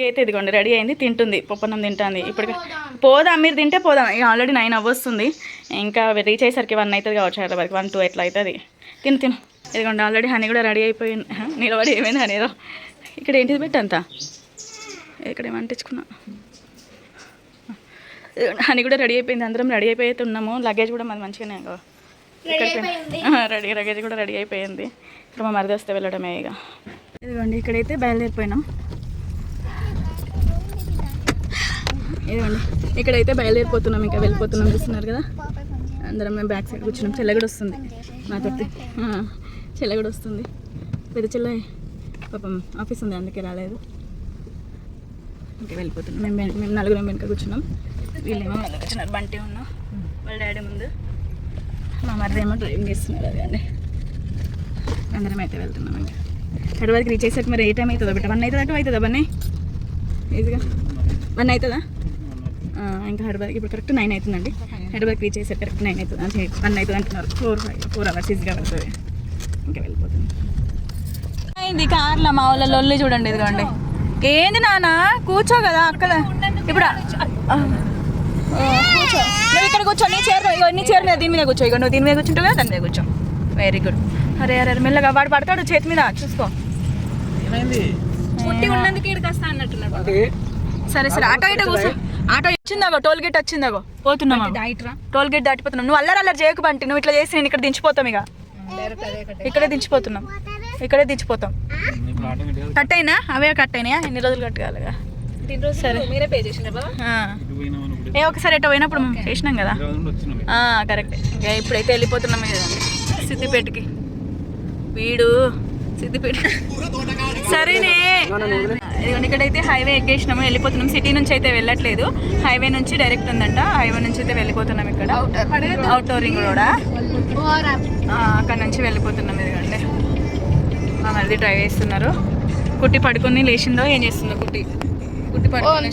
అయితే ఇదిగోండి రెడీ అయింది, తింటుంది, పప్పన్నం తింటుంది. ఇప్పుడు పోదాం, మీరు తింటే పోదాం. ఇక ఆల్రెడీ 9 అవ్వస్తుంది, ఇంకా రీచ్ అయ్యేసరికి 1 అవుతుంది కావచ్చు, హైదరాబాద్కి 1, 2 ఎట్లా అవుతుంది. తిను. ఇదిగోండి ఆల్రెడీ హనీ కూడా రెడీ అయిపోయింది. నిలబడి ఏమైంది హనీలో. ఇక్కడ ఏంటిది పెట్టంతా, ఇక్కడ ఏమంటించుకున్నా. హనీ కూడా రెడీ అయిపోయింది, అందరం రెడీ అయిపోయి ఉన్నాము. లగేజ్ కూడా మాది మంచిగానే లగేజ్ కూడా రెడీ అయిపోయింది. ఇక్కడ మా మరిది వస్తే వెళ్ళడమే. ఇక ఇదిగోండి ఇక్కడైతే బయలుదేరిపోయినాం. ఇదిగోండి ఇక్కడైతే బయలుదేరిపోతున్నాం, ఇంకా వెళ్ళిపోతున్నాం. చూస్తున్నారు కదా, అందరం మేము బ్యాక్ సైడ్ కూర్చున్నాం. చెల్ల కూడా వస్తుంది నాతోటి, చెల్ల కూడా వస్తుంది. పెద్ద చెల్ల పాపం ఆఫీస్ ఉంది అందుకే రాలేదు. ఇంకా వెళ్ళిపోతున్నాం. మేము నలుగురం వెనుక కూర్చున్నాం, వీళ్ళేమో ముందు కూర్చున్నారు. బంటి ఉన్నాం, వాళ్ళ డాడీ ముందు, మా మరిది ఏమో డ్రైవింగ్ చేస్తున్నారు. అది అండి అందరం అయితే వెళ్తున్నాం. ఇంకా హైదరాబాద్కి రీచ్ అయ్యేసరికి మరి ఏ టైం అవుతుందో బిడ్డ, 1 అవుతుందా 2 అవుతుందా బన్నీ? ఈజీగా 1 అవుతుందా? ఇంకా హైదరాబాద్కి ఇప్పుడు కరెక్ట్ 9 అవుతుందండి. హైదరాబాద్కి రీచ్ అయ్యేసరికి కరెక్ట్ 9 అవుతుంది, 1 అవుతుంది అంటున్నారు. 4 అవర్స్ ఈజీగా పడుతుంది. ఇంకా వెళ్ళిపోతుంది. అయింది కార్లో మా వాళ్ళ లొల్లి చూడండి. ఇదిగోండి ఏంది నాన్న, కూర్చో కదా అక్కడ. ఇప్పుడు కూర్చో, నువ్వు ఇక్కడ కూర్చో. నీ చైర్ మీద దీని మీద కూర్చో. ఇక నువ్వు దీని మీద కూర్చుంటావు కదా, దాని మీద కూర్చో. Very good. అరే మెల్లగా, వాడు పడతాడు చేతి మీద, చూసుకో. సరే ఆటో ఇటో కూర్చో. ఆటో వచ్చిందాగో, టోల్ గేట్ వచ్చిందాగో, పోతున్నామా? టోల్ గేట్ దాటిపోతున్నాం. నువ్వు అల్లరి చేయకు బంటి, నువ్వు ఇట్లా చేసి నేను ఇక్కడ దించిపోతాం. ఇక ఇక్కడే దించిపోతాం. కట్ అయినా అవే కట్ అయినాయా? ఎన్ని రోజులు కట్టుకోవాలిగా? సరే మీరే పే చేసినారా? ఒకసారి ఎట్టో పోయినప్పుడు చేసినాం కదా, కరెక్ట్. ఇప్పుడైతే వెళ్ళిపోతున్నాం సిద్దిపేటకి. వీడు సిద్దిపేట సరేనే. ఇదిగోండి ఇక్కడైతే హైవే ఎక్కేసినాము, వెళ్ళిపోతున్నాం. సిటీ నుంచి అయితే వెళ్ళట్లేదు, హైవే నుంచి డైరెక్ట్ ఉందంట. హైవే నుంచి అయితే వెళ్ళిపోతున్నాం. ఇక్కడ అవుటర్ రింగ్ రోడ్, అక్కడ నుంచి వెళ్ళిపోతున్నాం. ఇదిగోండి మా మరిది డ్రైవ్ చేస్తున్నారు. కుట్టి పడుకొని లేచిందో ఏం చేస్తుందో. కుట్టి పడుకొని